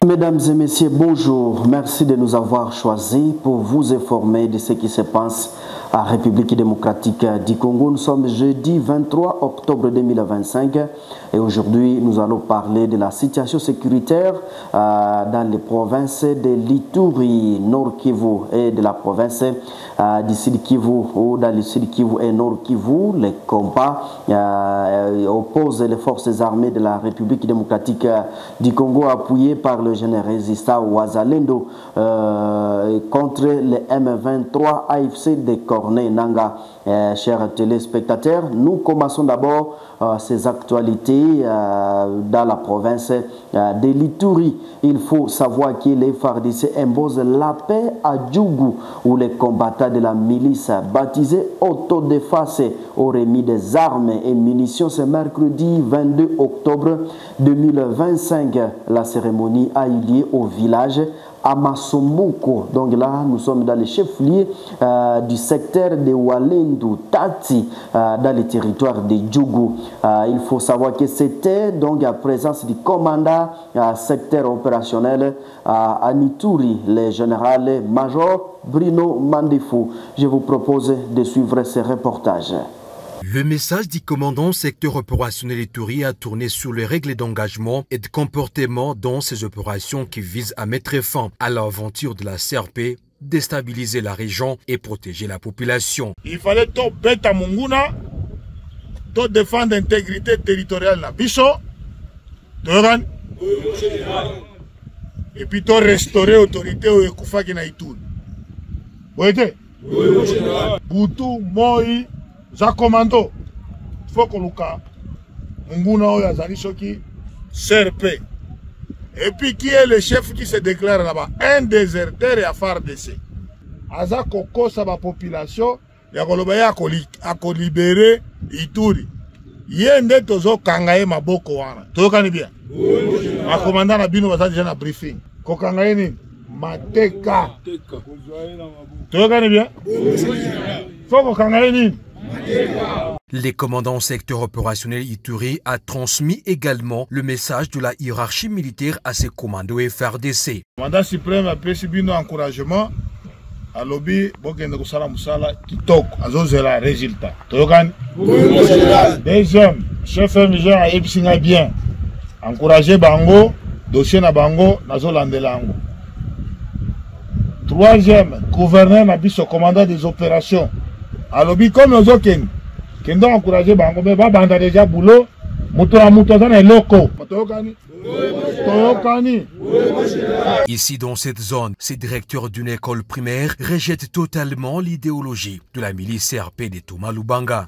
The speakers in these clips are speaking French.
Mesdames et messieurs, bonjour. Merci de nous avoir choisis pour vous informer de ce qui se passe à République démocratique du Congo. Nous sommes jeudi 23 octobre 2025 et aujourd'hui nous allons parler de la situation sécuritaire dans les provinces de l'Ituri, Nord Kivu et de la province du Sud Kivu, ou dans le Sud Kivu et Nord Kivu. Les combats opposent les forces armées de la République démocratique du Congo appuyées par le général résistant Wazalendo contre les M23 AFC de Corneille Nanga. Chers téléspectateurs, nous commençons d'abord ces actualités dans la province de l'Ituri. Il faut savoir que les FARDC imposent la paix à Djougou, où les combattants de la milice baptisée Autodéfense auraient mis des armes et munitions ce mercredi 22 octobre 2025. La cérémonie a eu lieu au village Amasomboko. Donc là, nous sommes dans le chef-lieu du secteur de Walendu Tati, dans le territoire de Djougou. Il faut savoir que c'était donc la présence du commandant secteur opérationnel à Ituri, le général-major Bruno Mandefou. Je vous propose de suivre ce reportage. Le message du commandant secteur opérationnel Ituri a tourné sur les règles d'engagement et de comportement dans ces opérations qui visent à mettre fin à l'aventure de la CRP, déstabiliser la région et protéger la population. Il fallait tout bête à Munguna, tout défendre l'intégrité territoriale de la Bicho, et puis tout restaurer l'autorité au Ekoufa qui n'a Ituri. Vous voyez? Boutou, Moi, za commando, faut que Luka, Munguna Oya Zalishoki, CRP. Et puis qui est le chef qui se déclare là-bas? Un déserteur et à FARDC. Aza Koko sa ba population, ya kolobaya a libérer Ituri. Yende tozo kangaye maboko wana. Toka ni bien. Ma commandant na bino baza déjà na briefing. Ko kangaye ni mateka. Toka ni bien. Faut ko kangaye ni. Les commandants secteur opérationnel Ituri a transmis également le message de la hiérarchie militaire à ses commandos FARDC. Le commandant suprême a pris un encouragement à lobby bokende kusala musala kitoko azozela résultat. Deuxième, chef MG a epsinga bien. Encourager bango, dossier na bango nazolandela ngo. Troisième, gouverneur na biso commandant des opérations. À lobby comme nos autres qui ont encouragé bango mais banda déjà boulot muto dans loko. Ici dans cette zone, ces directeurs d'une école primaire rejettent totalement l'idéologie de la milice CRP de Thomas Lubanga.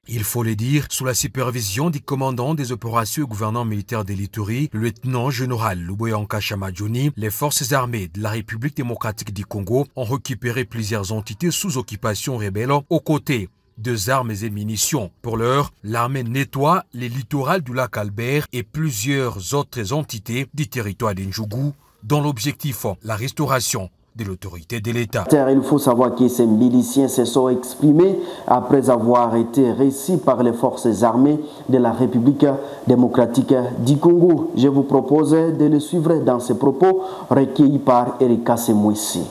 Il faut le dire, sous la supervision du commandant des opérations et gouverneur militaire de l'Ituri, le lieutenant-général Luboyanka Chamadjouni, les forces armées de la République démocratique du Congo ont récupéré plusieurs entités sous occupation rebelle aux côtés de armes et munitions. Pour l'heure, l'armée nettoie les littorales du lac Albert et plusieurs autres entités du territoire d'Ndjougou dans l'objectif la restauration de l'autorité de l'État. Il faut savoir que ces miliciens se sont exprimés après avoir été reçus par les forces armées de la République démocratique du Congo. Je vous propose de le suivre dans ces propos recueillis par Erika Semouissi.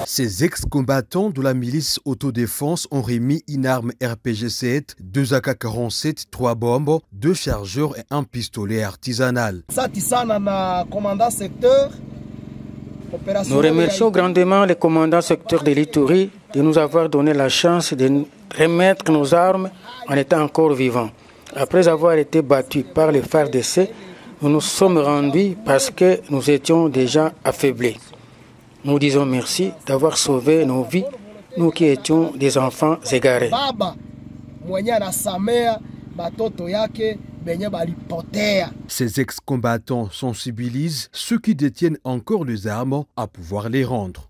Ces ex-combattants de la milice autodéfense ont remis une arme RPG-7, 2 AK-47, 3 bombes, 2 chargeurs et un pistolet artisanal. Nous remercions grandement les commandants secteur de l'Ituri de nous avoir donné la chance de remettre nos armes en étant encore vivants. Après avoir été battus par les FARDC, nous nous sommes rendus parce que nous étions déjà affaiblis. Nous disons merci d'avoir sauvé nos vies, nous qui étions des enfants égarés. Ces ex-combattants sensibilisent ceux qui détiennent encore les armes à pouvoir les rendre.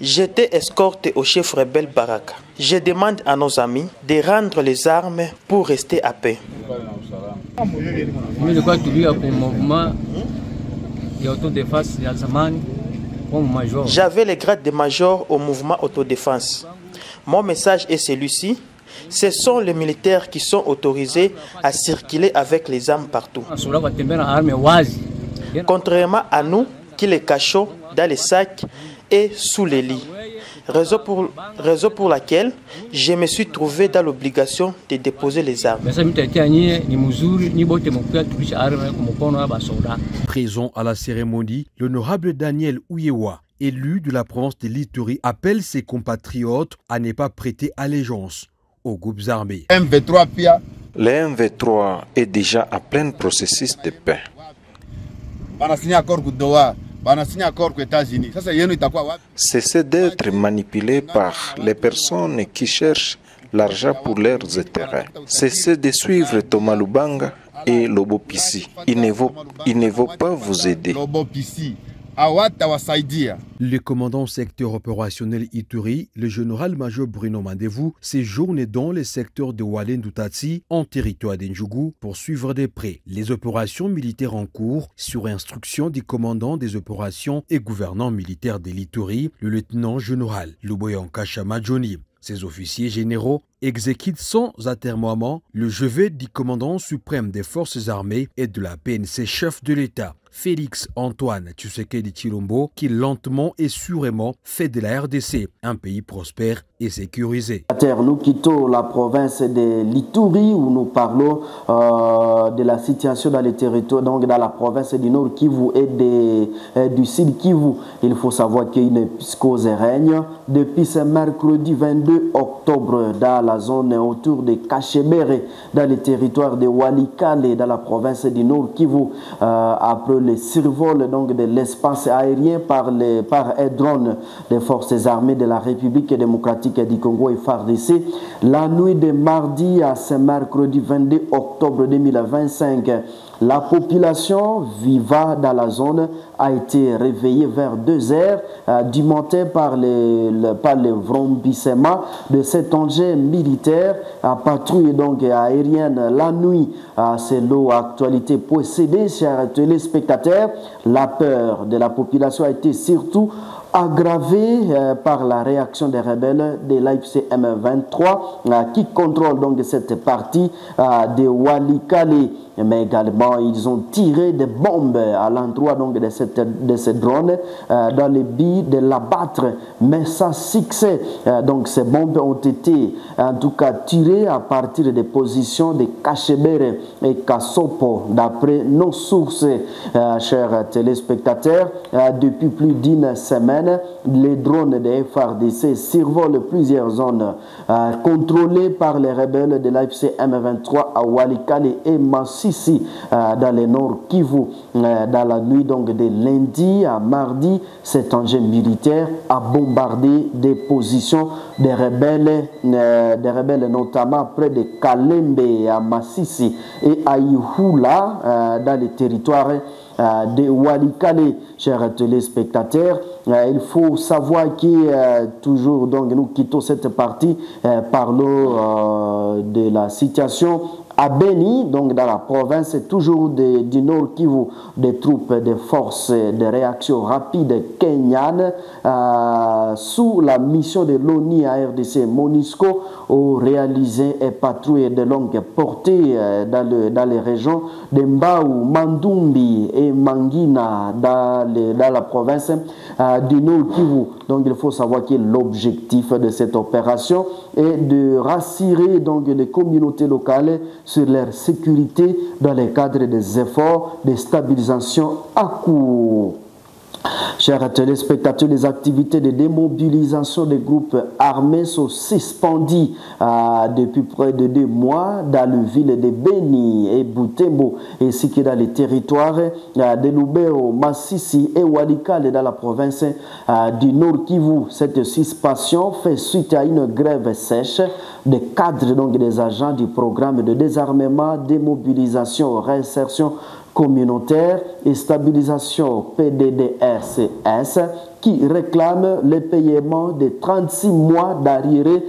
J'étais escorté au chef rebelle Baraka. Je demande à nos amis de rendre les armes pour rester à paix. J'avais le grade de major au mouvement autodéfense. Mon message est celui-ci. Ce sont les militaires qui sont autorisés à circuler avec les armes partout. Contrairement à nous qui les cachons dans les sacs et sous les lits. Raison pour laquelle je me suis trouvé dans l'obligation de déposer les armes. Présent à la cérémonie, l'honorable Daniel Ouyewa, élu de la province de l'Ituri, appelle ses compatriotes à ne pas prêter allégeance aux groupes armés. Le M23 est déjà à plein processus de paix. Cessez d'être manipulé par les personnes qui cherchent l'argent pour leurs intérêts. Cessez de suivre Thomas Lubanga et Lobo Pissi. Ils ne vont pas vous aider. Le commandant secteur opérationnel Ituri, le général-major Bruno Mandevou, séjourne dans le secteur de Walendoutatsi, en territoire d'Ndjougou, pour suivre de près les opérations militaires en cours sur instruction du commandant des opérations et gouvernant militaire de l'Ituri, le lieutenant-général Luboyanka Chamadjoni. Ces officiers généraux exécutent sans atermoiement le chevet du commandant suprême des forces armées et de la PNC chef de l'État, Félix Antoine Tshisekedi Tshilombo, qui lentement et sûrement fait de la RDC un pays prospère et sécurisé. Nous quittons la province de l'Ituri où nous parlons de la situation dans les territoires, donc dans la province du Nord Kivu et du Sud Kivu. Il faut savoir qu'une psychose règne depuis ce mercredi 22 octobre dans la zone autour de Kachebere, dans les territoires de Walikale, dans la province du Nord Kivu, après le survol donc de l'espace aérien par air drone des forces armées de la République démocratique du Congo et FARDC. La nuit de mardi à ce mercredi 22 octobre 2025, la population vivant dans la zone a été réveillée vers 2 heures du matin par le vrombissement de cet engin militaire à patrouille donc aérienne la nuit. C'est l'actualité possédée, chers téléspectateurs. La peur de la population a été surtout aggravée par la réaction des rebelles de l'AFC M23 qui contrôlent donc cette partie de Walikale. Mais également, ils ont tiré des bombes à l'endroit donc de ces drones dans le but de l'abattre. Mais sans succès. Donc ces bombes ont été en tout cas tirées à partir des positions de Kachebere et Kasopo. D'après nos sources, chers téléspectateurs, depuis plus d'une semaine, les drones des FARDC survolent plusieurs zones contrôlées par les rebelles de l'AFC M23 à Walikale et Masisi dans le nord Kivu. Dans la nuit donc de lundi à mardi, cet engin militaire a bombardé des positions des rebelles notamment près de Kalembe à Masisi et à Ihula dans les territoires de Walikale. Chers téléspectateurs, il faut savoir que toujours donc nous quittons cette partie, parlons de la situation à Beni, donc dans la province toujours du Nord Kivu, des troupes de forces de réaction rapide kenyanes sous la mission de l'ONU à RDC MONUSCO ont réalisé et patrouillé de longue portée dans les régions de Mbau, Mandumbi et Mangina dans la province du Nord Kivu. Donc il faut savoir que l'objectif de cette opération est de rassurer donc les communautés locales sur leur sécurité dans le cadre des efforts de stabilisation à court. Chers téléspectateurs, les activités de démobilisation des groupes armés sont suspendues depuis près de 2 mois dans les villes de Beni et Butembo, ainsi que dans les territoires de Lubero, Massissi et Walikale dans la province du Nord Kivu. Cette suspension fait suite à une grève sèche des cadres, donc des agents du programme de désarmement, démobilisation, réinsertion communautaire et stabilisation PDDRCS qui réclame le paiement de 36 mois d'arriérés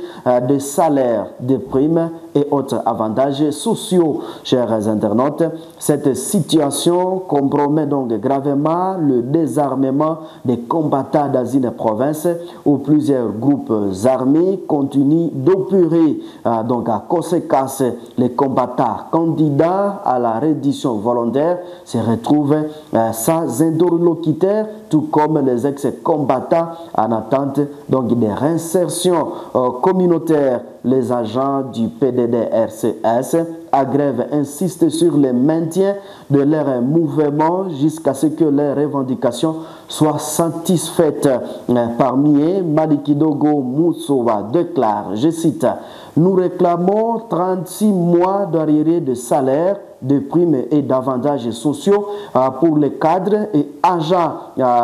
de salaire, de primes et autres avantages sociaux. Chers internautes, cette situation compromet donc gravement le désarmement des combattants dans une province où plusieurs groupes armés continuent d'opérer. Donc à conséquence, les combattants candidats à la reddition volontaire se retrouvent sans interlocuteur, tout comme les ex-combattants en attente donc des réinsertions communautaires. Les agents du PDDRCS à grève insistent sur le maintien de leur mouvement jusqu'à ce que leurs revendications soient satisfaites. Parmi eux, Malikidogo Moussowa déclare, je cite, « Nous réclamons 36 mois d'arriérés de salaire, de primes et d'avantages sociaux pour les cadres et agents.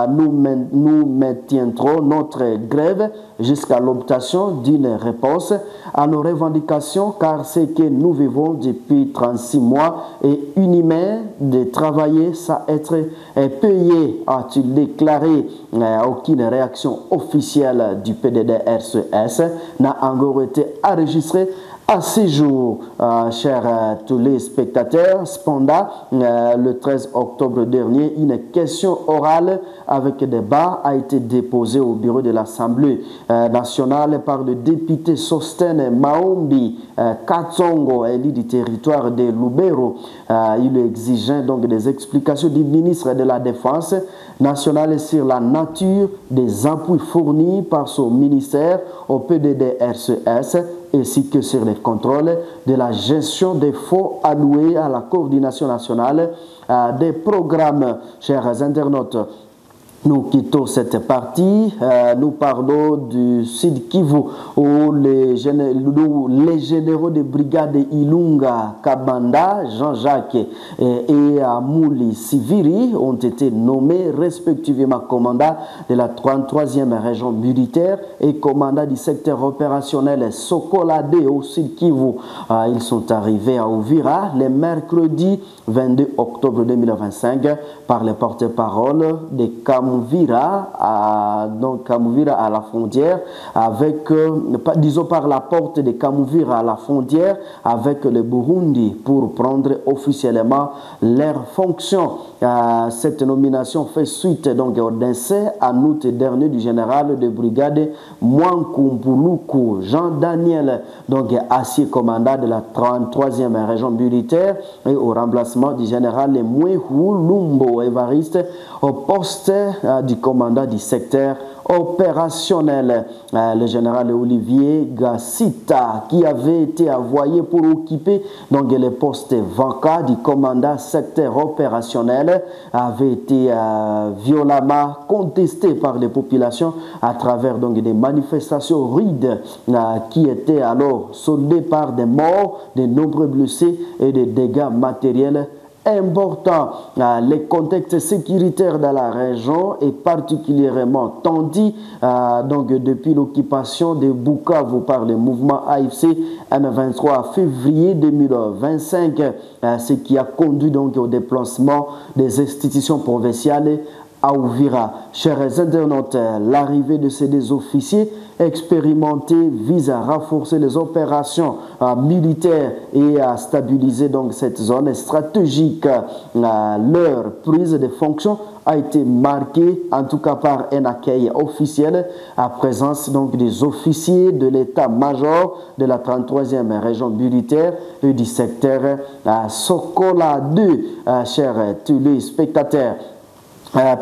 Nous maintiendrons notre grève jusqu'à l'obtention d'une réponse à nos revendications car ce que nous vivons depuis 36 mois est inhumain de travailler sans être payé, a-t-il déclaré. Aucune réaction officielle du PDDRCS n'a encore été enregistrée à ce jour. Chers tous les spectateurs, cependant, le 13 octobre dernier, une question orale avec débat a été déposée au bureau de l'Assemblée nationale par le député Sostène Maombi Katsongo, élu du territoire de Lubero. Il exigeait donc des explications du ministre de la Défense nationale sur la nature des appuis fournis par son ministère au PDDRCS ainsi que sur les contrôles de la gestion des fonds alloués à la coordination nationale des programmes. Chers internautes, nous quittons cette partie, nous parlons du Sud Kivu où les généraux de brigade Ilunga Kabanda, Jean-Jacques et Amouli Siviri ont été nommés respectivement commandant de la 33e région militaire et commandant du secteur opérationnel Sokolade au Sud Kivu. Ils sont arrivés à Uvira le mercredi 22 octobre 2025 par les porte-parole des Kamuvira à la frontière avec, disons par la porte de Kamuvira à la frontière avec le Burundi pour prendre officiellement leurs fonctions. Cette nomination fait suite donc au décès en août dernier du général de brigade Mwankumpuluku Jean-Daniel, donc ancien commandant de la 33e région militaire et au remplacement du général Mwehu Lumbo Evariste au poste du commandant du secteur opérationnel. Le général Olivier Gassita, qui avait été envoyé pour occuper donc les postes vacants du commandant secteur opérationnel, avait été violemment contesté par les populations à travers donc des manifestations rudes qui étaient alors soldées par des morts, de nombreux blessés et des dégâts matériels important. Les contextes sécuritaires dans la région est particulièrement tendu donc depuis l'occupation de Bukavu par le mouvement AFC M23 en février 2025, ce qui a conduit donc au déplacement des institutions provinciales à Uvira. Chers internautes, l'arrivée de ces deux officiers expérimentés vise à renforcer les opérations militaires et à stabiliser donc cette zone stratégique. Leur prise de fonction a été marquée en tout cas par un accueil officiel à présence donc des officiers de l'état-major de la 33e région militaire et du secteur Sokola 2. Chers téléspectateurs,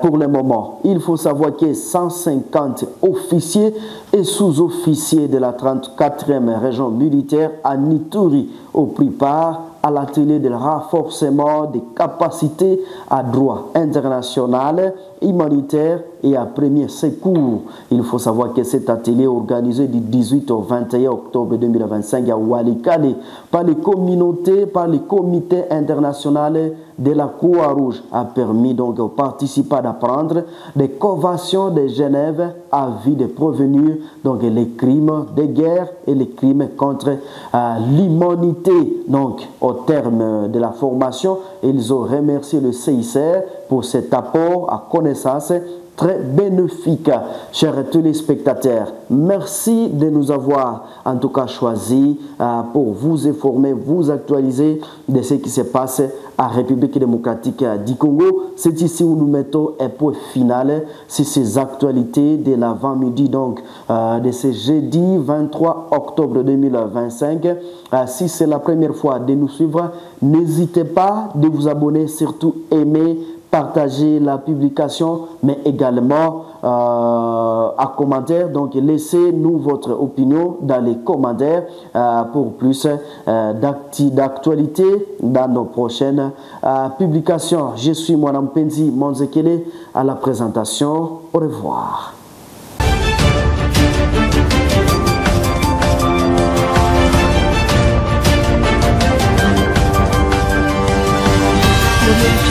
pour le moment, il faut savoir que 150 officiers et sous-officiers de la 34e région militaire à Ituri ont pris part à l'atelier de renforcement des capacités à droit international, humanitaire et à premier secours. Il faut savoir que cet atelier organisé du 18 au 21 octobre 2025 à Walikale par les communautés, par les comités internationaux de la Croix-Rouge a permis donc aux participants d'apprendre des conventions de Genève à vue de prévenir donc les crimes de guerre et les crimes contre l'humanité. Donc au terme de la formation, ils ont remercié le CICR pour cet apport à connaissance très bénéfique. Chers téléspectateurs, merci de nous avoir en tout cas choisi pour vous informer, vous actualiser de ce qui se passe à République démocratique du Congo. C'est ici où nous mettons un point final sur ces actualités de l'avant-midi donc de ce jeudi 23 octobre 2025. Si c'est la première fois de nous suivre, n'hésitez pas de vous abonner, surtout aimer, partager la publication, mais également à commentaire. Donc laissez-nous votre opinion dans les commentaires pour plus d'actualité dans nos prochaines publications. Je suis Mwanam Penzi Monzekele à la présentation. Au revoir. Thank you.